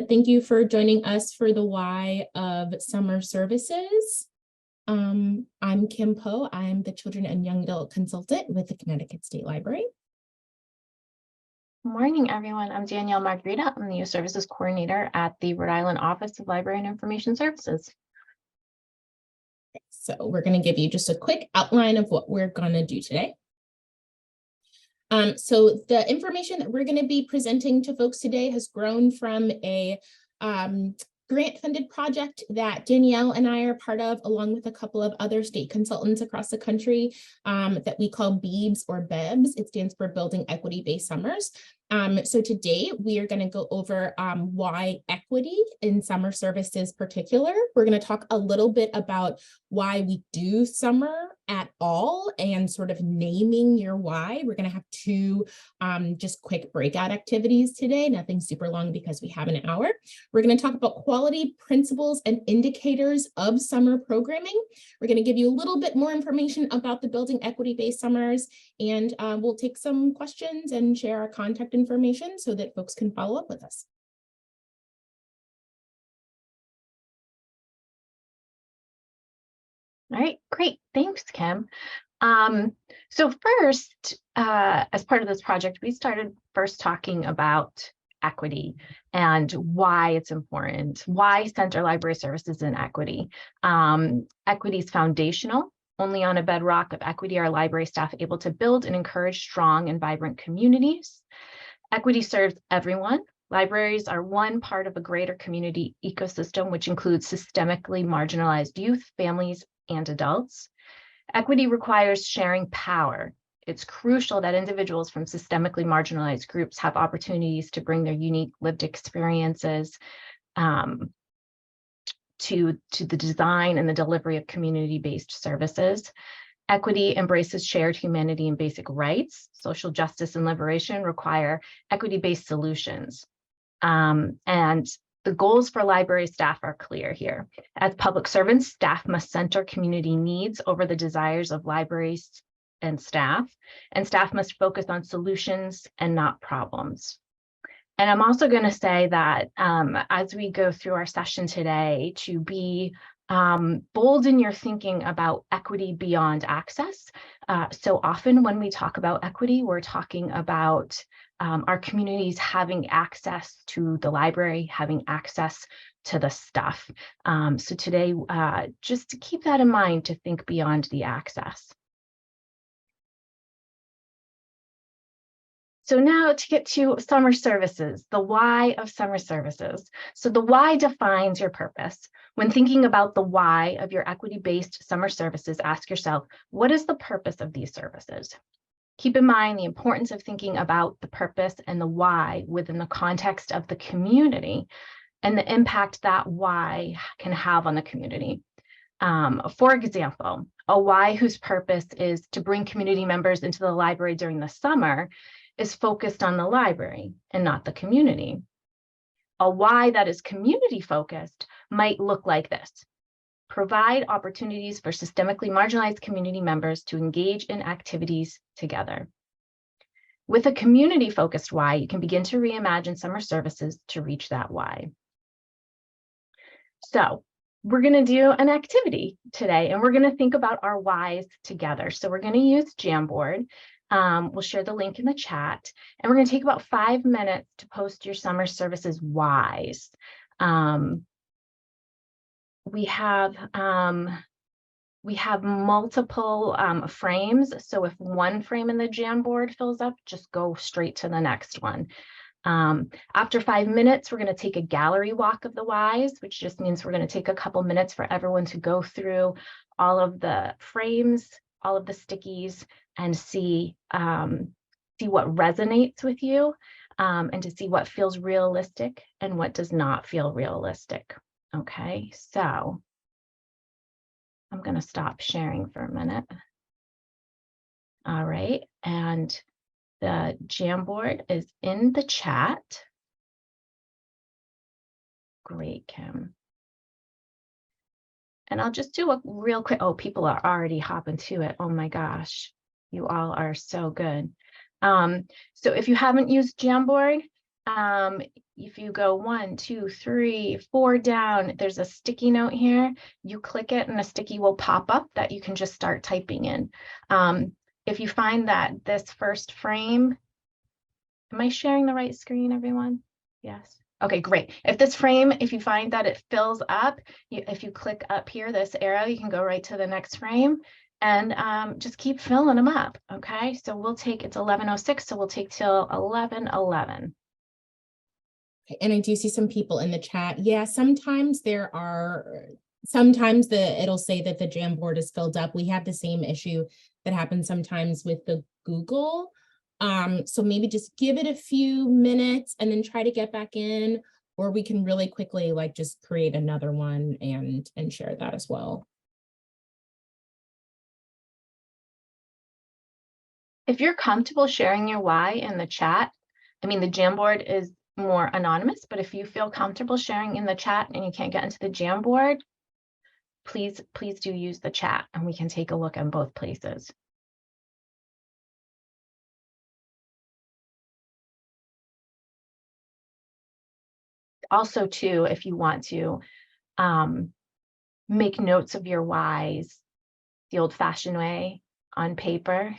Thank you for joining us for the why of summer services. I'm Kim Powe. I'm the Children and Young Adult Consultant with the Connecticut State Library. Good morning, everyone. I'm Danielle Margarida. I'm the Youth Services Coordinator at the Rhode Island Office of Library and Information Services. So we're going to give you just a quick outline of what we're going to do today. So the information that we're going to be presenting to folks today has grown from a grant-funded project that Danielle and I are part of, along with a couple of other state consultants across the country that we call BEEBS or BEBS. It stands for Building Equity-Based Summers. So today we are going to go over why equity in summer services particular. We're going to talk a little bit about why we do summer at all and sort of naming your why. We're going to have two just quick breakout activities today, nothing super long because we have an hour. We're going to talk about quality principles and indicators of summer programming. We're going to give you a little bit more information about the Building Equity-Based Summers, and we'll take some questions and share our contact information so that folks can follow up with us. All right, great. Thanks, Kim. So first, as part of this project, we started first talking about equity and why it's important, why center library services in equity. Equity is foundational. Only on a bedrock of equity are library staff able to build and encourage strong and vibrant communities. Equity serves everyone. Libraries are one part of a greater community ecosystem, which includes systemically marginalized youth, families, and adults. Equity requires sharing power. It's crucial that individuals from systemically marginalized groups have opportunities to bring their unique lived experiences to the design and the delivery of community-based services. Equity embraces shared humanity and basic rights. Social justice and liberation require equity-based solutions. And the goals for library staff are clear here. As public servants, staff must center community needs over the desires of libraries and staff must focus on solutions and not problems. And I'm also going to say that as we go through our session today, to be bold in your thinking about equity beyond access. So often when we talk about equity, we're talking about our communities having access to the library, having access to the stuff. So today, just to keep that in mind, to think beyond the access. So now to get to summer services, the why of summer services. So the why defines your purpose. When thinking about the why of your equity-based summer services, ask yourself, what is the purpose of these services? Keep in mind the importance of thinking about the purpose and the why within the context of the community and the impact that why can have on the community. For example, a why whose purpose is to bring community members into the library during the summer is focused on the library and not the community. A why that is community focused might look like this. Provide opportunities for systemically marginalized community members to engage in activities together. With a community focused why, you can begin to reimagine summer services to reach that why. So we're going to do an activity today and we're going to think about our whys together. So we're going to use Jamboard. We'll share the link in the chat, and we're going to take about 5 minutes to post your summer services whys. We have multiple frames, so if one frame in the Jamboard fills up, just go straight to the next one. After 5 minutes, we're going to take a gallery walk of the whys, which just means we're going to take a couple minutes for everyone to go through all of the frames, all of the stickies, and see what resonates with you, and to see what feels realistic and what does not feel realistic. Okay, so I'm going to stop sharing for a minute. All right, and the Jamboard is in the chat. Great, Kim. And I'll just do a real quick, oh, people are already hopping to it. Oh my gosh, you all are so good. So if you haven't used Jamboard, if you go 1, 2, 3, 4 down, there's a sticky note here. You click it and a sticky will pop up that you can just start typing in. If you find that this first frame, am I sharing the right screen, everyone? Yes. Okay, great. If this frame, if you find that it fills up, if you click up here, this arrow, you can go right to the next frame and just keep filling them up. Okay, so we'll take, it's 11:06, so we'll take till 11:11. And I do see some people in the chat. Yeah, sometimes it'll say that the Jamboard is filled up. We have the same issue that happens sometimes with the Google. So maybe just give it a few minutes and then try to get back in, or we can really quickly like just create another one and share that as well. If you're comfortable sharing your why in the chat, I mean, the Jamboard is more anonymous, but if you feel comfortable sharing in the chat and you can't get into the Jamboard, please do use the chat and we can take a look in both places. Also, too, if you want to make notes of your whys the old-fashioned way on paper,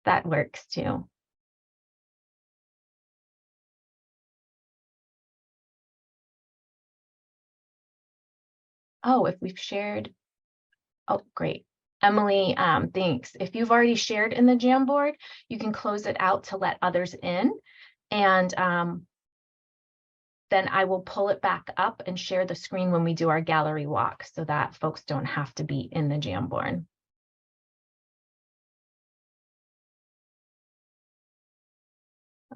that works too. Oh, if we've shared, oh, great. Emily, thanks. If you've already shared in the Jamboard, you can close it out to let others in. And then I will pull it back up and share the screen when we do our gallery walk so that folks don't have to be in the Jamboard.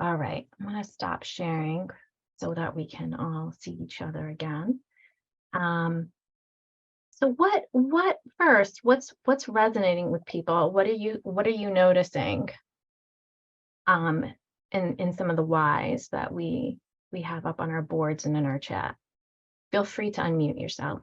All right, I'm gonna stop sharing so that we can all see each other again. So what first, what's resonating with people? What are you noticing in some of the whys that we have up on our boards and in our chat? Feel free to unmute yourself.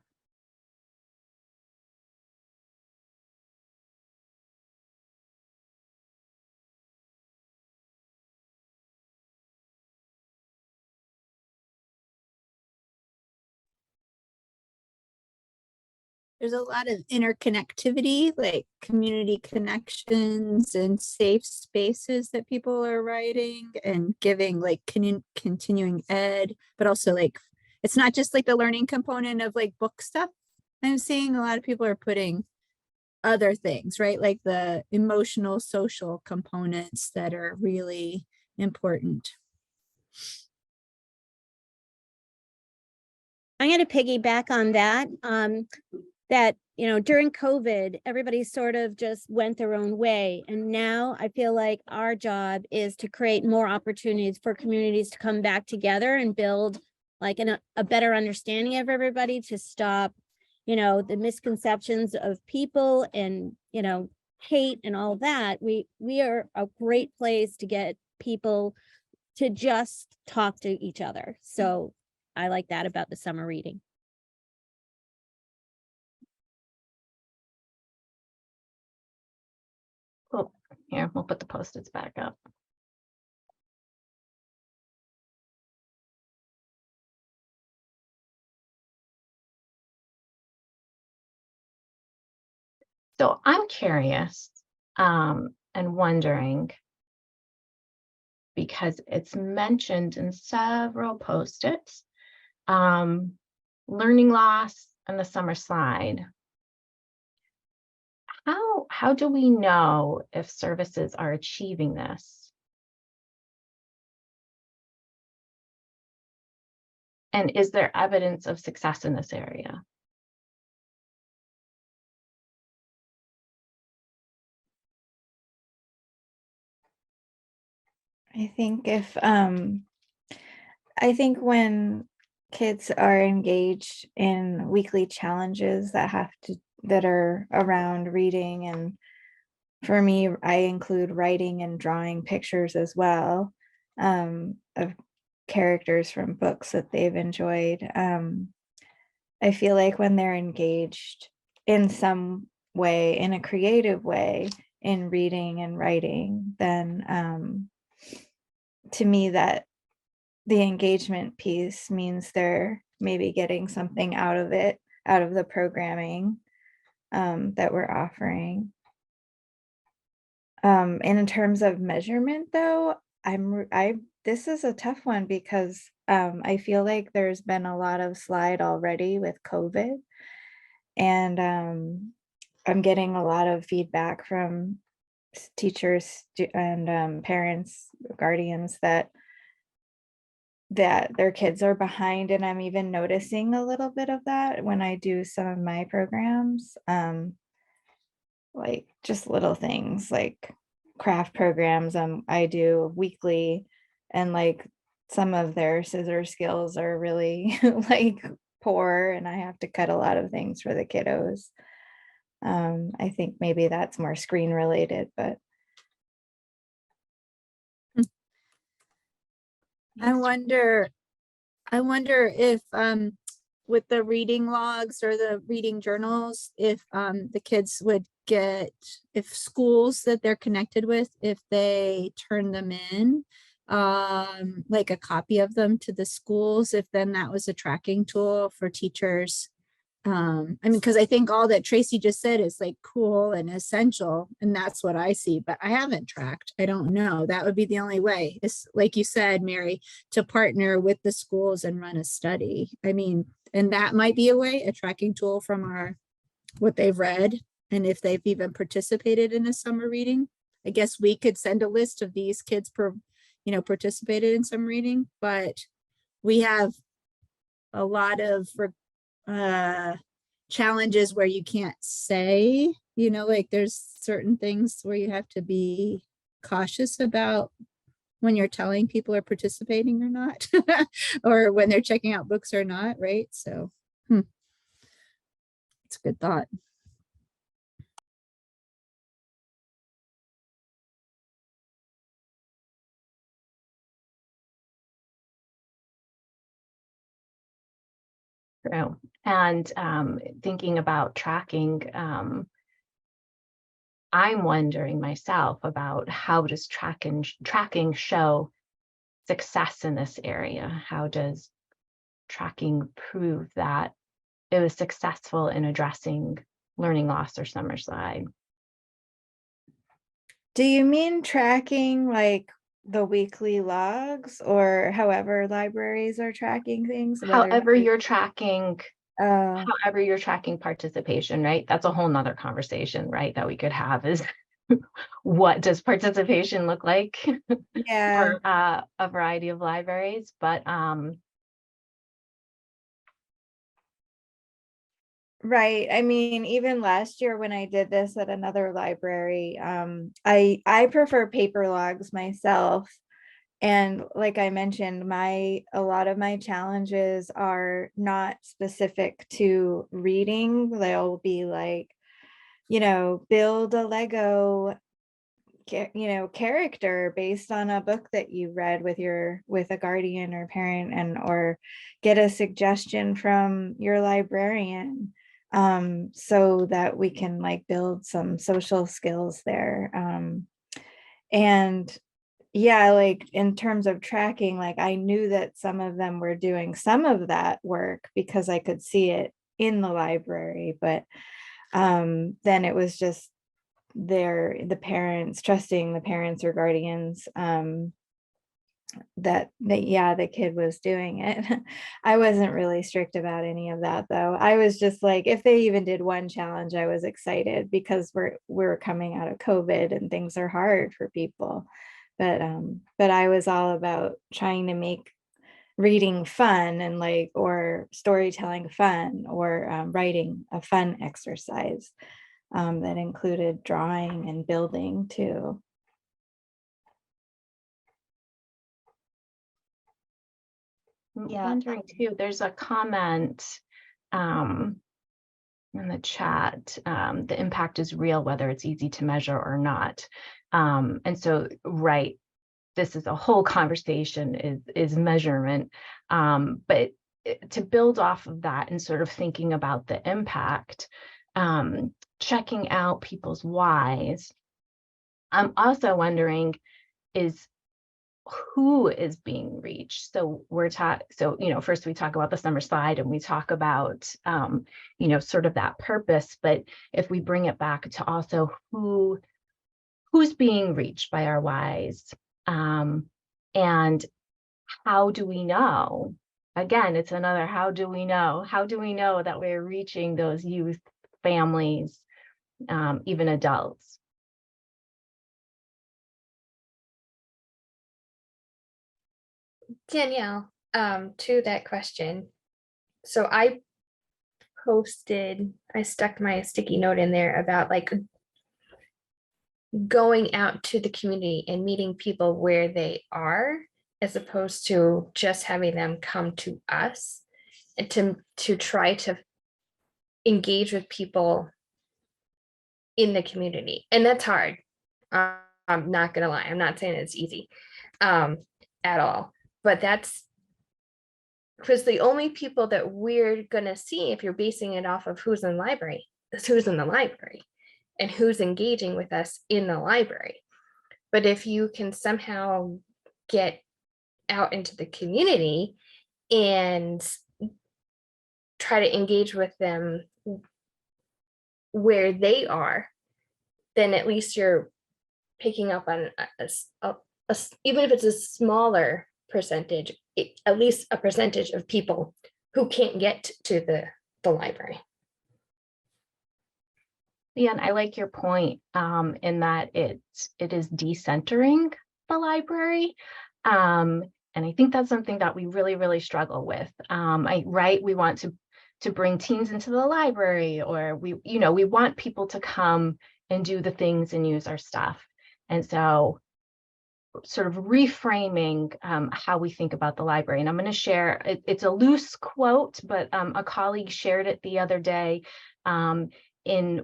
There's a lot of interconnectivity, like community connections and safe spaces that people are writing and giving, like continuing ed, but also like, it's not just like the learning component of like book stuff. I'm seeing a lot of people are putting other things, right? Like the emotional, social components that are really important. I'm going to piggyback on that. That, you know, during COVID, everybody sort of just went their own way. And now I feel like our job is to create more opportunities for communities to come back together and build like a better understanding of everybody, to stop, you know, the misconceptions of people and, you know, hate and all that. We are a great place to get people to just talk to each other. So I like that about the summer reading. Cool. Here, we'll put the Post-its back up. So I'm curious and wondering, because it's mentioned in several Post-its, learning loss and the summer slide. How do we know if services are achieving this? And is there evidence of success in this area? I think I think when kids are engaged in weekly challenges that are around reading, and for me, I include writing and drawing pictures as well, of characters from books that they've enjoyed. I feel like when they're engaged in some way, in a creative way, in reading and writing, then to me that the engagement piece means they're maybe getting something out of it, out of the programming that we're offering. And in terms of measurement though, this is a tough one because I feel like there's been a lot of slide already with COVID, and I'm getting a lot of feedback from teachers and parents, guardians that their kids are behind, and I'm even noticing a little bit of that when I do some of my programs, like just little things like craft programs I do weekly, and like some of their scissor skills are really like poor, and I have to cut a lot of things for the kiddos. I think maybe that's more screen related, but I wonder if with the reading logs or the reading journals, if the kids would get, if schools that they're connected with, if they turn them in, like a copy of them to the schools, if then that was a tracking tool for teachers. I mean, because I think all that Tracy just said is like cool and essential, and that's what I see, but I haven't tracked. I don't know. That would be the only way. It's like you said, Mary, to partner with the schools and run a study. I mean, and that might be a way, a tracking tool from what they've read, and if they've even participated in a summer reading. I guess we could send a list of these kids participated in some reading, but we have a lot of challenges where you can't say, like there's certain things where you have to be cautious about when you're telling people are participating or not, or when they're checking out books or not, right? So it's a good thought. True. And thinking about tracking, I'm wondering myself about how does tracking show success in this area? How does tracking prove that it was successful in addressing learning loss or summer slide? do you mean tracking like the weekly logs, or however libraries are tracking things? However you're tracking, Oh, however you're tracking participation, right? That's a whole nother conversation, right? That we could have is what does participation look like yeah. for a variety of libraries, but Right. I mean, even last year when I did this at another library, I prefer paper logs myself. And like I mentioned, a lot of my challenges are not specific to reading. They'll be like, build a Lego character based on a book that you read with a guardian or parent, and or get a suggestion from your librarian, so that we can like build some social skills there. And yeah, like in terms of tracking, like I knew that some of them were doing some of that work because I could see it in the library, but then it was just trusting the parents or guardians that the kid was doing it. I wasn't really strict about any of that though. I was just like, if they even did one challenge, I was excited because we're coming out of COVID and things are hard for people. But I was all about trying to make reading fun, and like, or storytelling fun, or writing a fun exercise that included drawing and building too. I'm Yeah. wondering too, there's a comment in the chat, the impact is real, whether it's easy to measure or not. And so, right, this is a whole conversation is measurement. But to build off of that and sort of thinking about the impact, checking out people's whys, I'm also wondering, is who is being reached. So first we talk about the summer slide and we talk about, sort of that purpose, but if we bring it back to also who's being reached by our whys, and how do we know? Again, it's another, how do we know? How do we know that we're reaching those youth, families, even adults? Danielle, to that question. So I stuck my sticky note in there about like going out to the community and meeting people where they are, as opposed to just having them come to us, and to try to engage with people in the community. And that's hard. I'm not gonna lie. I'm not saying it's easy at all. But that's because the only people that we're gonna see, if you're basing it off of who's in the library, is who's in the library and who's engaging with us in the library. But if you can somehow get out into the community and try to engage with them where they are, then at least you're picking up on even if it's a smaller percentage, at least a percentage of people who can't get to the library. Yeah, and I like your point in that it is decentering the library. And I think that's something that we really, really struggle with. We want to bring teens into the library, or we want people to come and do the things and use our stuff. And so sort of reframing how we think about the library. And I'm going to share, it's a loose quote, but a colleague shared it the other day in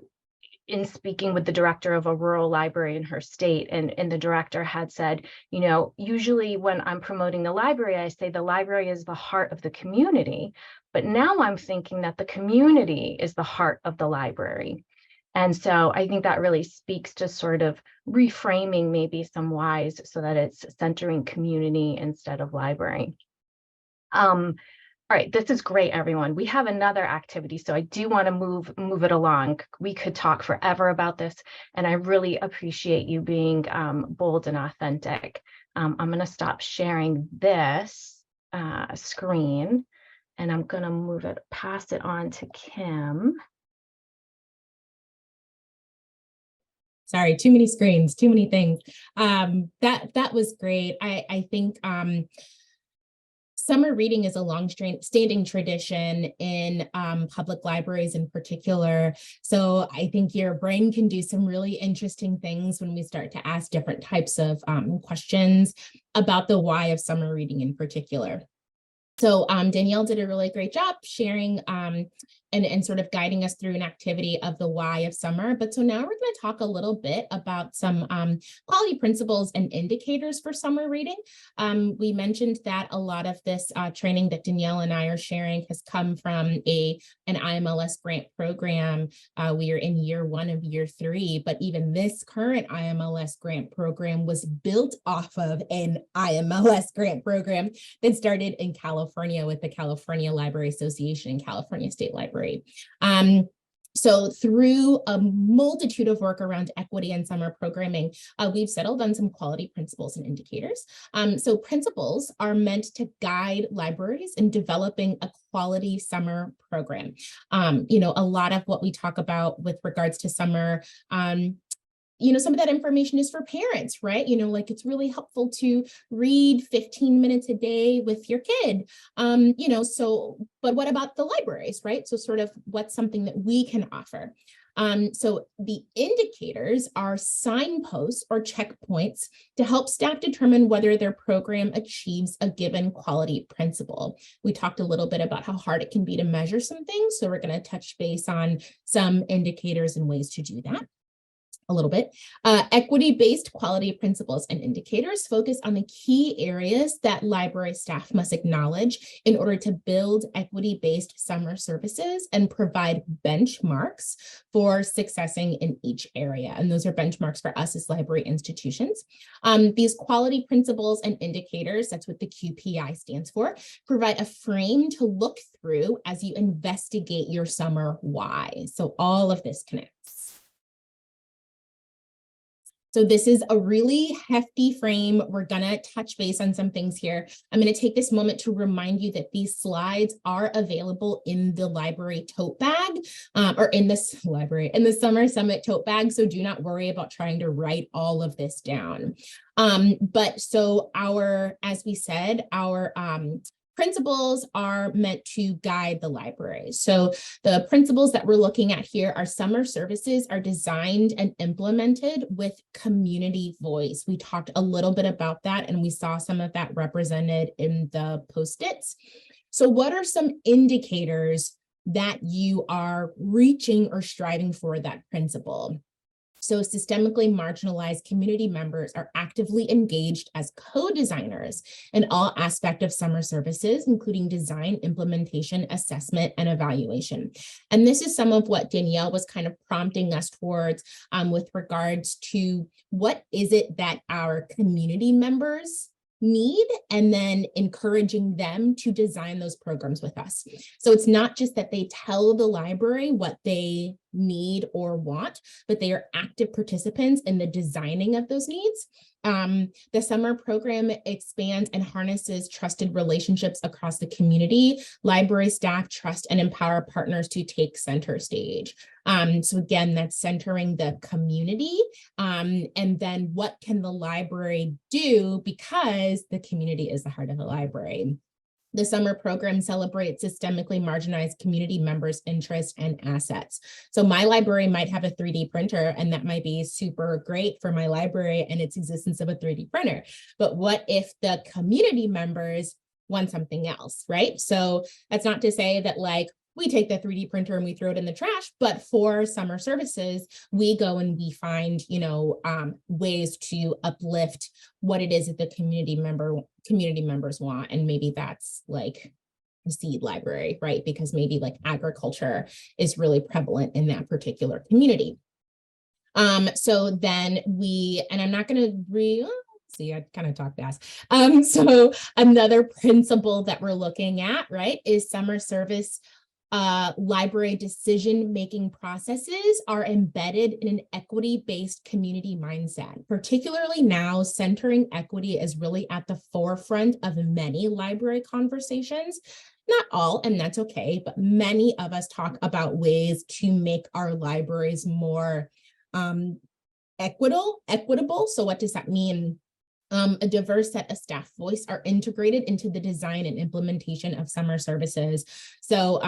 speaking with the director of a rural library in her state. And the director had said, usually when I'm promoting the library, I say the library is the heart of the community. But now I'm thinking that the community is the heart of the library. And so I think that really speaks to sort of reframing maybe some whys so that it's centering community instead of library. All right, this is great, everyone. We have another activity, so I do want to move it along. We could talk forever about this, and I really appreciate you being bold and authentic. I'm going to stop sharing this screen, and I'm going to pass it on to Kim. Sorry, too many screens, too many things. That was great. I think summer reading is a long-standing tradition in public libraries in particular. So I think your brain can do some really interesting things when we start to ask different types of questions about the why of summer reading in particular. So Danielle did a really great job sharing and sort of guiding us through an activity of the why of summer. But so now we're going to talk a little bit about some quality principles and indicators for summer reading. We mentioned that a lot of this training that Danielle and I are sharing has come from an IMLS grant program. We are in year 1 of year 3, but even this current IMLS grant program was built off of an IMLS grant program that started in California with the California Library Association and California State Library. So through a multitude of work around equity and summer programming, we've settled on some quality principles and indicators. So principles are meant to guide libraries in developing a quality summer program. A lot of what we talk about with regards to summer, some of that information is for parents, right? Like it's really helpful to read 15 minutes a day with your kid, but what about the libraries, right? So sort of what's something that we can offer. So the indicators are signposts or checkpoints to help staff determine whether their program achieves a given quality principle. We talked a little bit about how hard it can be to measure some things, so we're going to touch base on some indicators and ways to do that. a little bit. Equity-based quality principles and indicators focus on the key areas that library staff must acknowledge in order to build equity-based summer services and provide benchmarks for successing in each area. And those are benchmarks for us as library institutions. These quality principles and indicators, that's what the QPI stands for, provide a frame to look through as you investigate your summer why. So all of this connects. So this is a really hefty frame. We're gonna touch base on some things here. I'm gonna take this moment to remind you that these slides are available in the library tote bag, or in this library, in the Summer Summit tote bag. So do not worry about trying to write all of this down. But so as we said, our principles are meant to guide the library. So the principles that we're looking at here are summer services are designed and implemented with community voice. We talked a little bit about that, and we saw some of that represented in the post-its. So what are some indicators that you are reaching or striving for that principle? So systemically marginalized community members are actively engaged as co-designers in all aspects of summer services, including design, implementation, assessment, and evaluation. And this is some of what Danielle was kind of prompting us towards with regards to what is it that our community members need, and then encouraging them to design those programs with us. So it's not just that they tell the library what they need or want, but they are active participants in the designing of those needs. The summer program expands and harnesses trusted relationships across the community. Library staff trust and empower partners to take center stage. So again, that's centering the community. And then what can the library do, because the community is the heart of the library. The summer program celebrates systemically marginalized community members' interests and assets. So my library might have a 3D printer, and that might be super great for my library and its existence of a 3D printer. But what if the community members want something else, right? So that's not to say that like we take the 3D printer and we throw it in the trash, but for summer services, we go and we find, ways to uplift what it is that the community members want. And maybe that's like a seed library, right? Because maybe like agriculture is really prevalent in that particular community. So then and I'm not going to see, I kind of talk fast. So another principle that we're looking at, right, is summer service library decision-making processes are embedded in an equity-based community mindset. Particularly now, centering equity is really at the forefront of many library conversations. Not all, and that's okay, but many of us talk about ways to make our libraries more equitable. So what does that mean? A diverse set of staff voice are integrated into the design and implementation of summer services. So,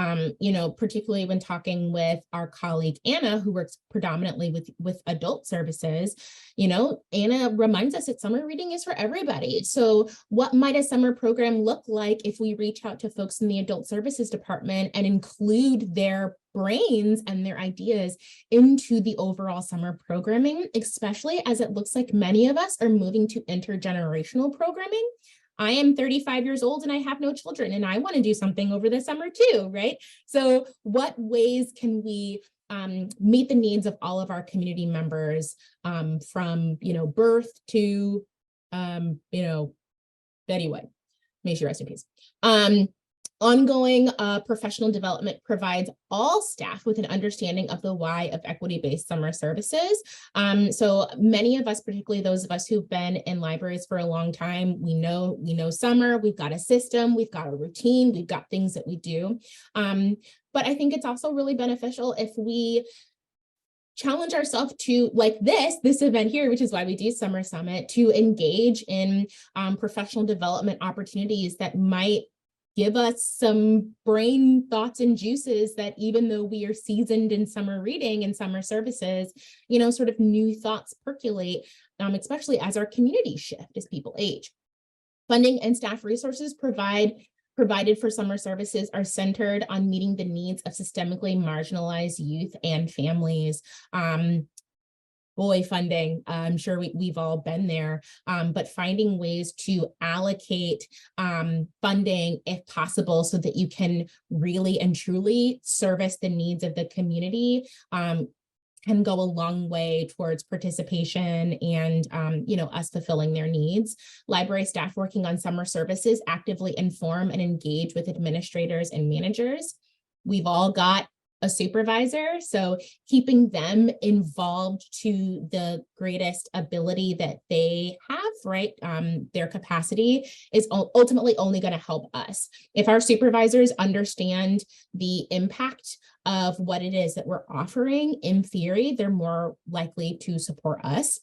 particularly when talking with our colleague, Anna, who works predominantly with adult services, Anna reminds us that summer reading is for everybody. So what might a summer program look like if we reach out to folks in the adult services department and include their brains and their ideas into the overall summer programming, especially as it looks like many of us are moving to intergenerational programming. I am 35 years old and I have no children, and I want to do something over the summer too, right? So what ways can we meet the needs of all of our community members from, birth to, Betty White, may she rest in peace. Ongoing professional development provides all staff with an understanding of the why of equity-based summer services. So many of us, particularly those of us who've been in libraries for a long time, we know summer, we've got a system, we've got a routine, we've got things that we do. But I think it's also really beneficial if we challenge ourselves to, like this event here, which is why we do Summer Summit, to engage in professional development opportunities that might give us some brain thoughts and juices that even though we are seasoned in summer reading and summer services, sort of new thoughts percolate, especially as our communities shift as people age. Funding and staff resources provided for summer services are centered on meeting the needs of systemically marginalized youth and families. boy, funding. I'm sure we've all been there, but finding ways to allocate funding if possible so that you can really and truly service the needs of the community can go a long way towards participation and, us fulfilling their needs. Library staff working on summer services actively inform and engage with administrators and managers. We've all got a supervisor, so keeping them involved to the greatest ability that they have, right? Their capacity is ultimately only going to help us. If our supervisors understand the impact of what it is that we're offering, in theory, they're more likely to support us.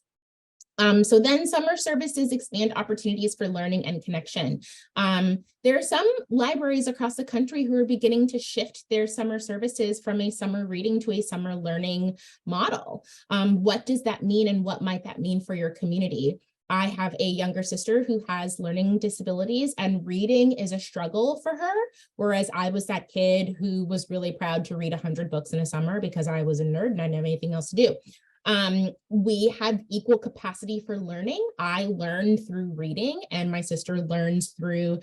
So then summer services expand opportunities for learning and connection. There are some libraries across the country who are beginning to shift their summer services from a summer reading to a summer learning model. What does that mean, and what might that mean for your community? I have a younger sister who has learning disabilities, and reading is a struggle for her, whereas I was that kid who was really proud to read 100 books in a summer because I was a nerd and I didn't have anything else to do. We have equal capacity for learning. I learned through reading, and my sister learns through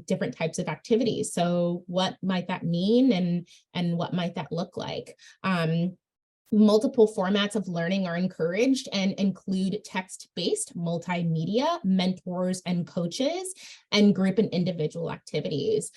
different types of activities. So what might that mean, and what might that look like? Multiple formats of learning are encouraged and include text-based, multimedia, mentors and coaches, and group and individual activities.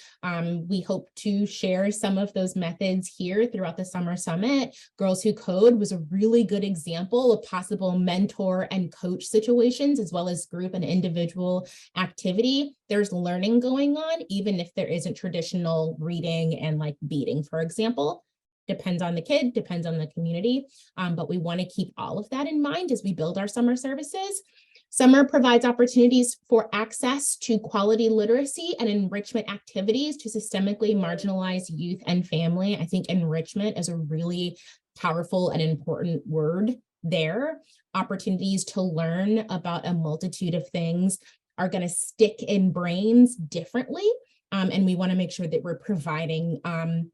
We hope to share some of those methods here throughout the Summer Summit. Girls Who Code was a really good example of possible mentor and coach situations, as well as group and individual activity. There's learning going on, even if there isn't traditional reading and like beating, for example. Depends on the kid, depends on the community, but we want to keep all of that in mind as we build our summer services. Summer provides opportunities for access to quality literacy and enrichment activities to systemically marginalized youth and family. I think enrichment is a really powerful and important word there. Opportunities to learn about a multitude of things are going to stick in brains differently. And we want to make sure that we're providing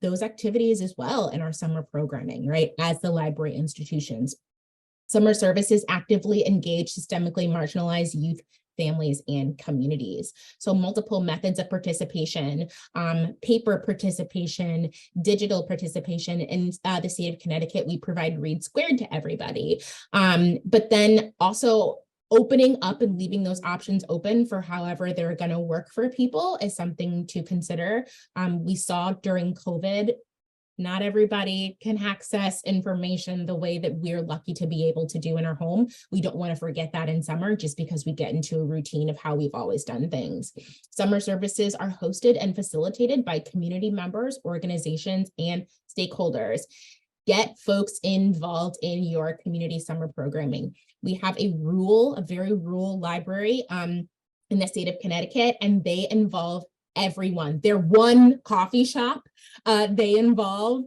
those activities as well in our summer programming, right, as the library institutions. Summer services actively engage systemically marginalized youth, families, and communities. So multiple methods of participation, paper participation, digital participation. In the state of Connecticut, we provide Read Squared to everybody. But then also opening up and leaving those options open for however they're going to work for people is something to consider. We saw during COVID, not everybody can access information the way that we're lucky to be able to do in our home. We don't want to forget that in summer, just because we get into a routine of how we've always done things. Summer services are hosted and facilitated by community members, organizations, and stakeholders. Get folks involved in your community summer programming. We have a very rural library in the state of Connecticut, and they involve everyone. They're one coffee shop. They involve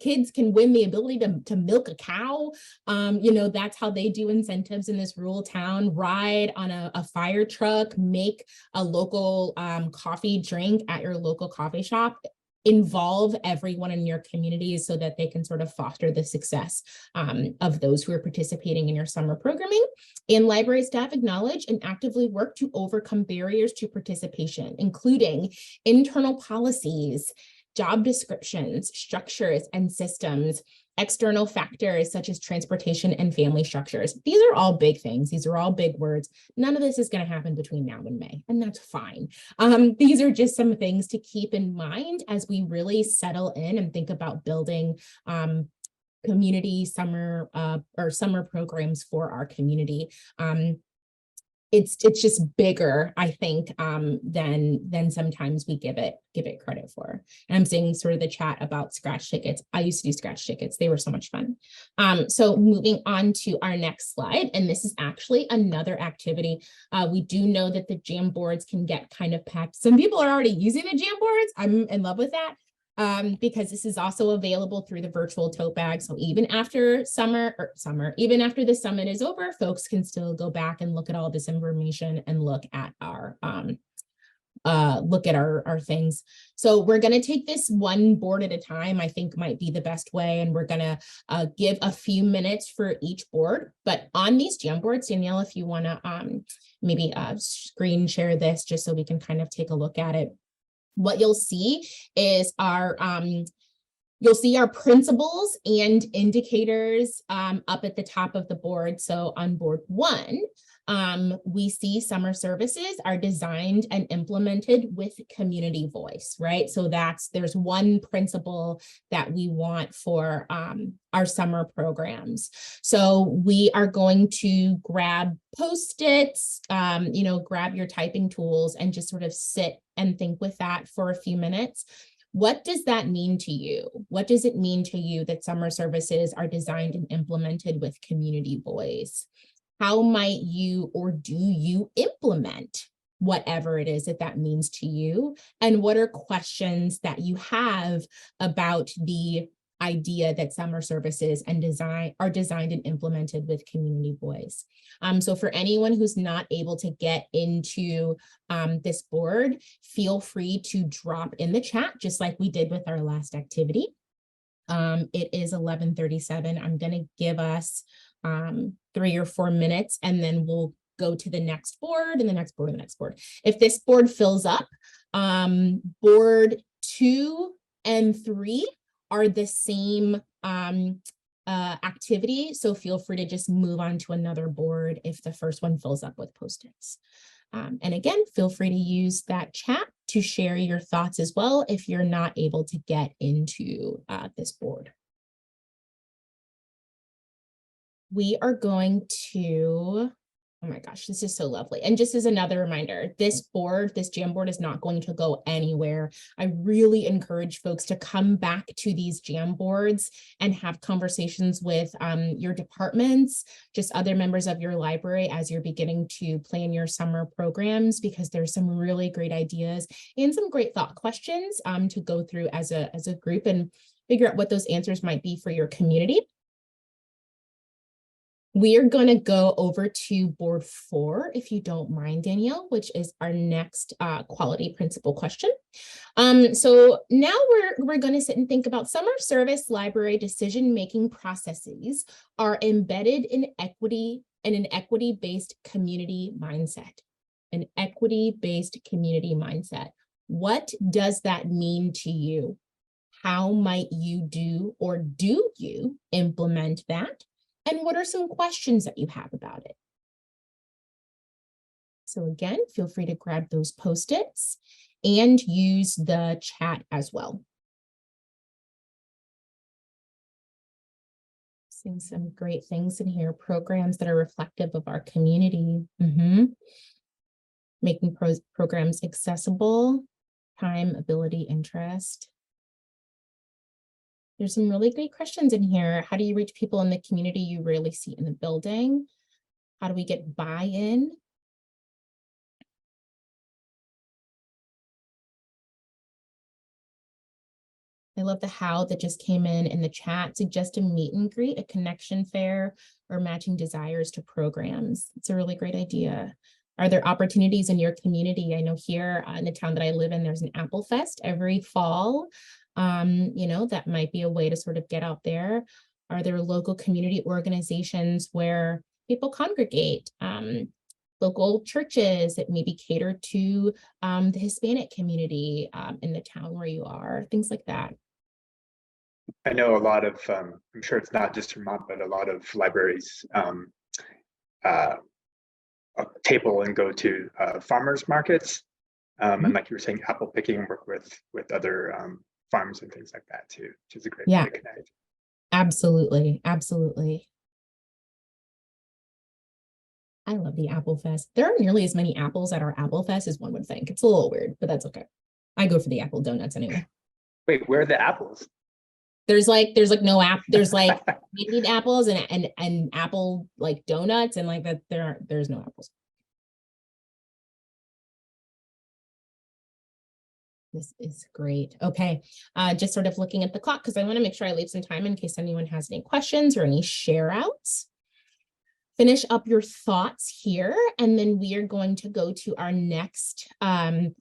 kids can win the ability to milk a cow. That's how they do incentives in this rural town. Ride on a fire truck, make a local coffee drink at your local coffee shop. Involve everyone in your community so that they can sort of foster the success of those who are participating in your summer programming. And library staff acknowledge and actively work to overcome barriers to participation, including internal policies, job descriptions, structures, and systems, external factors such as transportation and family structures. These are all big things. These are all big words. None of this is going to happen between now and May, and that's fine. These are just some things to keep in mind as we really settle in and think about building community summer or summer programs for our community. It's just bigger, I think, than sometimes we give it credit for. And I'm seeing sort of the chat about scratch tickets. I used to do scratch tickets. They were so much fun. So moving on to our next slide, and this is actually another activity. We do know that the jam boards can get kind of packed. Some people are already using the jam boards. I'm in love with that. Because this is also available through the virtual tote bag. So even after even after the summit is over, folks can still go back and look at all this information and look at our look at our things. So we're going to take this one board at a time, I think might be the best way. And we're going to give a few minutes for each board. But on these Jamboards, Danielle, if you want to maybe screen share this just so we can kind of take a look at it. What you'll see is you'll see our principles and indicators up at the top of the board. So on board 1, we see summer services are designed and implemented with community voice, right? So there's one principle that we want for our summer programs. So we are going to grab Post-its, grab your typing tools and just sort of sit and think with that for a few minutes. What does that mean to you? What does it mean to you that summer services are designed and implemented with community voice? How might you or do you implement whatever it is that means to you? And what are questions that you have about the idea that summer services and are designed and implemented with community voice? So for anyone who's not able to get into this board, feel free to drop in the chat, just like we did with our last activity. It is 11:37. I'm going to give us 3 or 4 minutes, and then we'll go to the next board and the next board and the next board. If this board fills up, board 2 and 3 are the same activity. So feel free to just move on to another board if the first one fills up with Post-its. And again, feel free to use that chat to share your thoughts as well if you're not able to get into this board. We are going to, oh my gosh, this is so lovely. And just as another reminder, this Jamboard is not going to go anywhere. I really encourage folks to come back to these Jamboards and have conversations with your departments, just other members of your library as you're beginning to plan your summer programs, because there's some really great ideas and some great thought questions to go through as a group and figure out what those answers might be for your community. We are going to go over to board 4, if you don't mind, Danielle, which is our next quality principle question. So now we're going to sit and think about summer service library decision-making processes are embedded in equity and an equity-based community mindset. An equity-based community mindset. What does that mean to you? How might you do you implement that? And what are some questions that you have about it? So again, feel free to grab those Post-its and use the chat as well. Seeing some great things in here, programs that are reflective of our community. Making programs accessible, time, ability, interest. There's some really great questions in here. How do you reach people in the community you rarely see in the building? How do we get buy-in? I love the how that just came in the chat. Suggest a meet and greet, a connection fair, or matching desires to programs. It's a really great idea. Are there opportunities in your community? I know here in the town that I live in, there's an Apple Fest every fall. That might be a way to sort of get out there. Are there local community organizations where people congregate? Local churches that maybe cater to the Hispanic community in the town where you are, things like that. I know a lot of, I'm sure it's not just Vermont, but a lot of libraries table and go to farmers markets. And like you were saying, apple picking and work with other farms and things like that too, which is a great way to connect. Absolutely, absolutely. I love the Apple Fest. There aren't nearly as many apples at our Apple Fest as one would think. It's a little weird, but that's okay. I go for the apple donuts anyway. Wait, where are the apples? There's like no app. There's like candied apples and apple like donuts and like that. There's no apples. This is great. Okay, just sort of looking at the clock because I want to make sure I leave some time in case anyone has any questions or any share outs. finish up your thoughts here, and then we are going to go to our next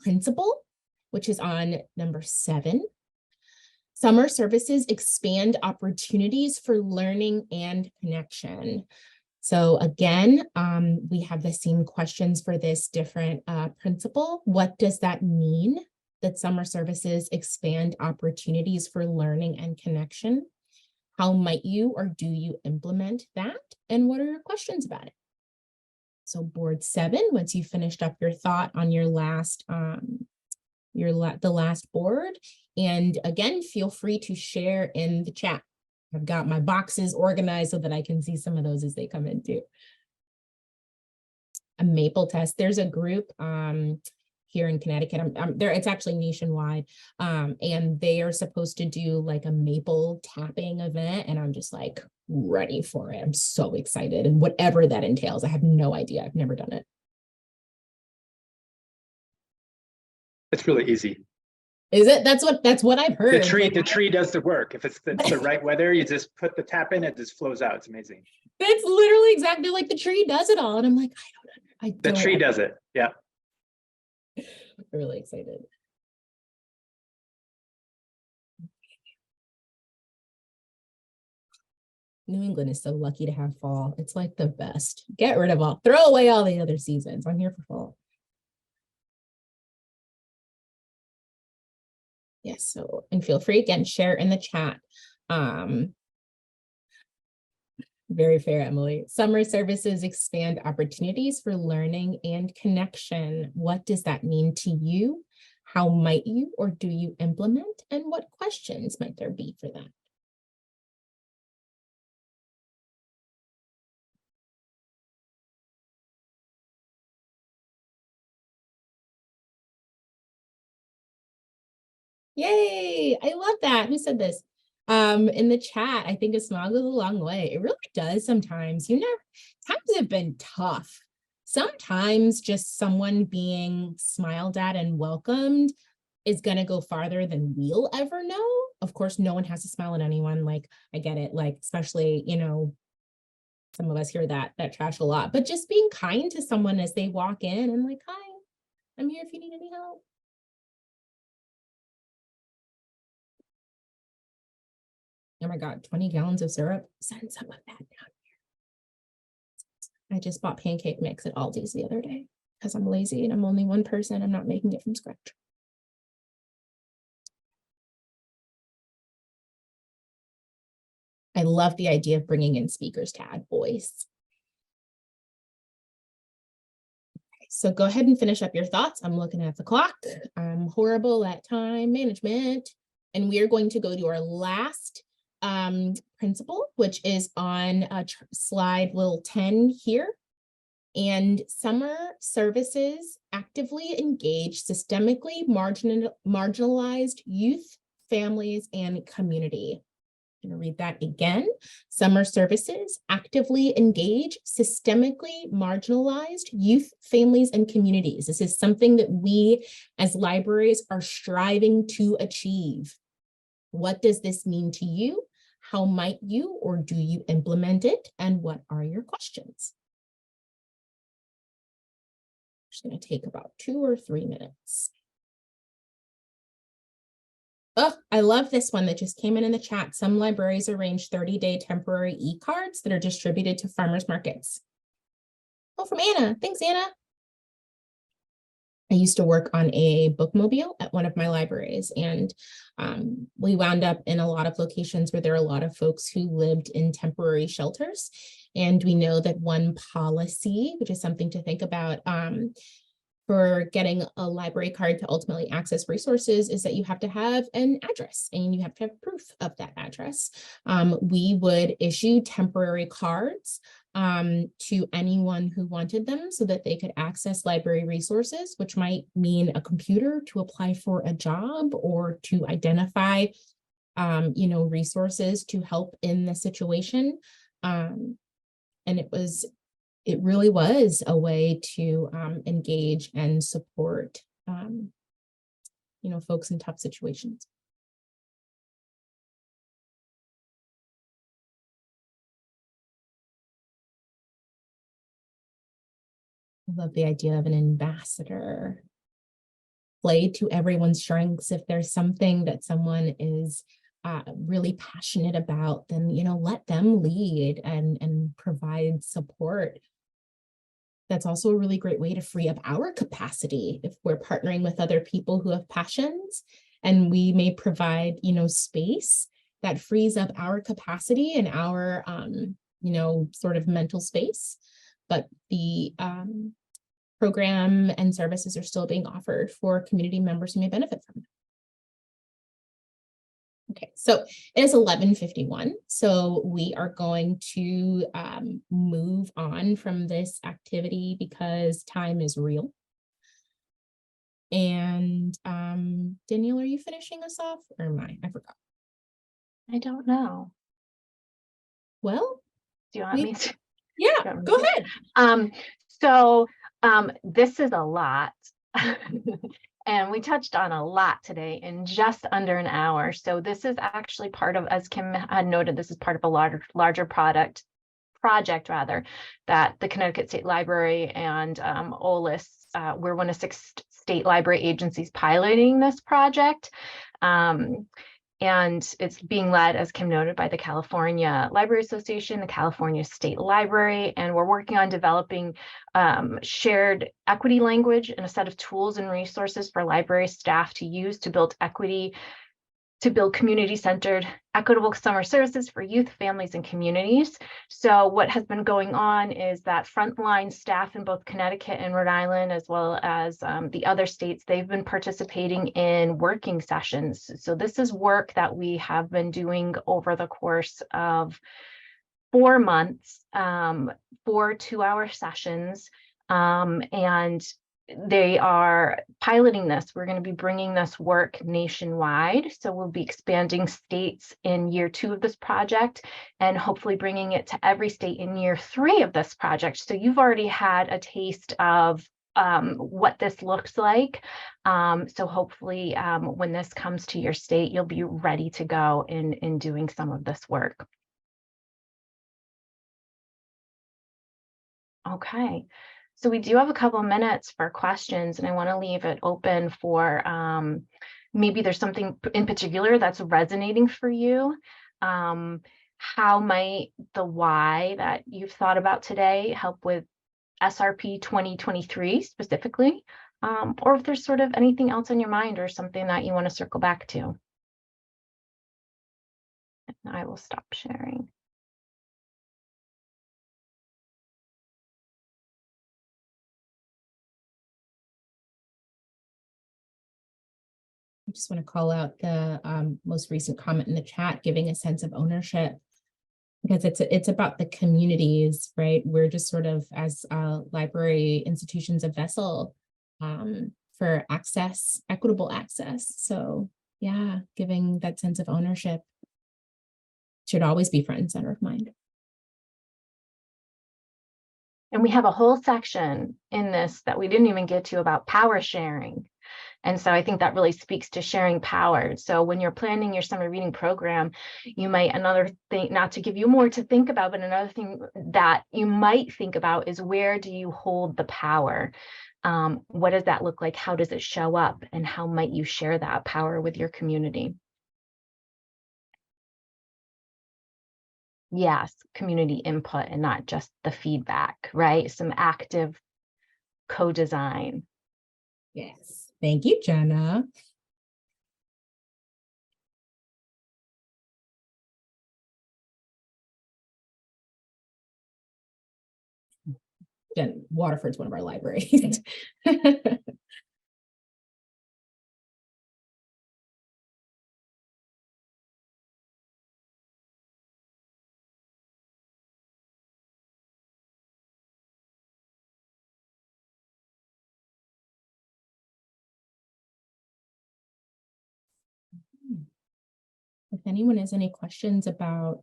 principle, which is on number 7. Summer services expand opportunities for learning and connection. So again, we have the same questions for this different principle. What does that mean that summer services expand opportunities for learning and connection? How might you or do you implement that? And what are your questions about it? So board 7, once you finished up your thought on your last, the last board, and again, feel free to share in the chat. I've got my boxes organized so that I can see some of those as they come in too. A maple test. There's a group here in Connecticut. There, it's actually nationwide, and they are supposed to do like a maple tapping event, and I'm just like ready for it. I'm so excited, and whatever that entails, I have no idea. I've never done it. It's really easy. Is it? That's what I've heard. The tree does the work. If it's the right weather, you just put the tap in, it just flows out. It's amazing. That's literally exactly like the tree does it all. And I'm like, I don't. The tree does it. Yeah. I'm really excited. New England is so lucky to have fall. It's like the best. Get rid of all, throw away all the other seasons. I'm here for fall. Yes, so, and feel free again, share in the chat. Very fair, Emily. Summer services expand opportunities for learning and connection. What does that mean to you? How might you or do you implement? And what questions might there be for that? Yay, I love that. Who said this? In the chat, I think a smile goes a long way. It really does sometimes. Times have been tough. Sometimes just someone being smiled at and welcomed is gonna go farther than we'll ever know. Of course, no one has to smile at anyone. Like, I get it, like, especially, some of us hear that trash a lot, but just being kind to someone as they walk in and like, hi, I'm here if you need any help. Oh my God, 20 gallons of syrup. Send some of that down here. I just bought pancake mix at Aldi's the other day because I'm lazy and I'm only one person. I'm not making it from scratch. I love the idea of bringing in speakers to add voice. Okay, so go ahead and finish up your thoughts. I'm looking at the clock. I'm horrible at time management. And we are going to go to our last principle, which is on slide little 10 here. And summer services actively engage systemically marginalized youth, families, and community. I'm going to read that again. Summer services actively engage systemically marginalized youth, families, and communities. This is something that we as libraries are striving to achieve. What does this mean to you? How might you or do you implement it? And what are your questions? I'm just going to take about 2 or 3 minutes. Oh, I love this one that just came in the chat. Some libraries arrange 30-day temporary e-cards that are distributed to farmers markets. Oh, from Anna. Thanks, Anna. I used to work on a bookmobile at one of my libraries, and we wound up in a lot of locations where there are a lot of folks who lived in temporary shelters. And we know that one policy, which is something to think about for getting a library card to ultimately access resources, is that you have to have an address and you have to have proof of that address. We would issue temporary cards to anyone who wanted them so that they could access library resources, which might mean a computer to apply for a job or to identify, resources to help in the situation. And it really was a way to engage and support, folks in tough situations. I love the idea of an ambassador. Play to everyone's strengths. If there's something that someone is really passionate about, then, you know, let them lead and provide support. That's also a really great way to free up our capacity if we're partnering with other people who have passions, and we may provide, you know, space that frees up our capacity and our, you know, sort of mental space. But the program and services are still being offered for community members who may benefit from it. Okay, so it is 11:51. So we are going to move on from this activity because time is real. And Danielle, are you finishing us off or am I? I forgot. I don't know. Well, Do you want me to? Yeah, go ahead. This is a lot. And we touched on a lot today in just under an hour. So this is actually part of, as Kim had noted, this is part of a larger project that the Connecticut State Library and OLIS, we're one of 6 state library agencies piloting this project. And it's being led, as Kim noted, by the California Library Association, the California State Library, and we're working on developing shared equity language and a set of tools and resources for library staff to use to build equity, to build community-centered, equitable summer services for youth, families, and communities. So what has been going on is that frontline staff in both Connecticut and Rhode Island, as well as the other states, they've been participating in working sessions. So this is work that we have been doing over the course of 4 months, 4 2-hour sessions, and they are piloting this. We're going to be bringing this work nationwide. So we'll be expanding states in year 2 of this project and hopefully bringing it to every state in year 3 of this project. So you've already had a taste of what this looks like. So hopefully when this comes to your state, you'll be ready to go in doing some of this work. Okay. So we do have a couple of minutes for questions, and I want to leave it open for maybe there's something in particular that's resonating for you. How might the why that you've thought about today help with SRP 2023 specifically? Or if there's sort of anything else on your mind or something that you want to circle back to. And I will stop sharing. I just want to call out the most recent comment in the chat, giving a sense of ownership, because it's about the communities, right? We're just sort of, as library institutions, a vessel for access, equitable access. So yeah, giving that sense of ownership should always be front and center of mind. And we have a whole section in this that we didn't even get to about power sharing. And so I think that really speaks to sharing power. So when you're planning your summer reading program, you might, another thing, not to give you more to think about, but another thing that you might think about is, where do you hold the power? What does that look like? How does it show up? And how might you share that power with your community? Yes, community input and not just the feedback, right? Some active co-design. Yes. Thank you, Jenna. Jen, Waterford's one of our libraries. If anyone has any questions about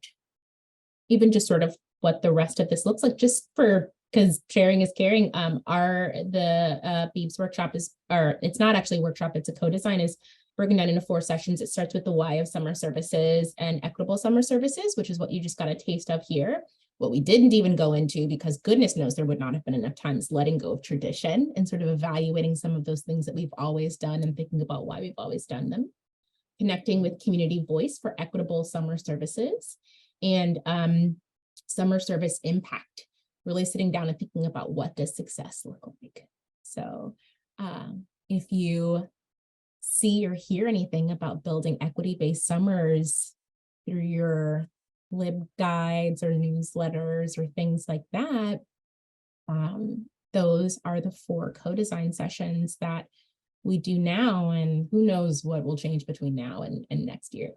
even just sort of what the rest of this looks like, just for, because sharing is caring, the Beebs workshop is, or it's not actually a workshop, it's a co-design, is broken down into 4 sessions. It starts with the why of summer services and equitable summer services, which is what you just got a taste of here. What we didn't even go into, because goodness knows there would not have been enough time, is letting go of tradition and sort of evaluating some of those things that we've always done and thinking about why we've always done them. Connecting with community voice for equitable summer services, and summer service impact, really sitting down and thinking about what does success look like. So if you see or hear anything about building equity-based summers through your lib guides or newsletters or things like that, those are the 4 co-design sessions that we do now, and who knows what will change between now and next year.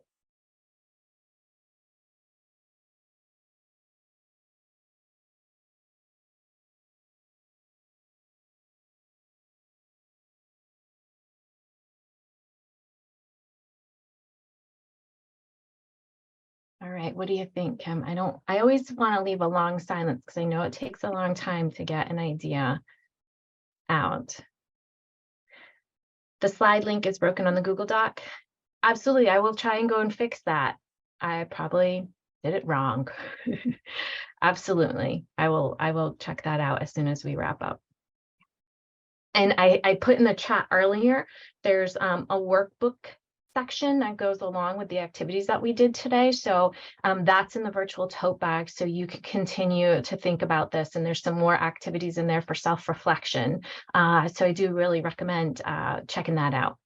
All right, what do you think, Kim? I always want to leave a long silence because I know it takes a long time to get an idea out. The slide link is broken on the Google Doc. Absolutely, I will try and go and fix that. I probably did it wrong. Absolutely, I will check that out as soon as we wrap up. And I put in the chat earlier, there's a workbook section that goes along with the activities that we did today. So that's in the virtual tote bag, so you can continue to think about this, and there's some more activities in there for self-reflection. So I do really recommend checking that out.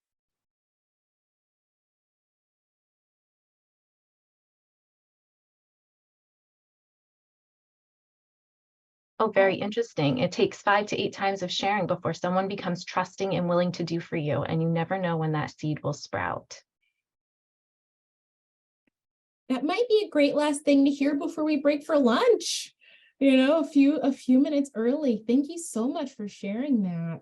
Oh, very interesting. It takes 5 to 8 times of sharing before someone becomes trusting and willing to do for you, and you never know when that seed will sprout. That might be a great last thing to hear before we break for lunch. You know, a few minutes early. Thank you so much for sharing that.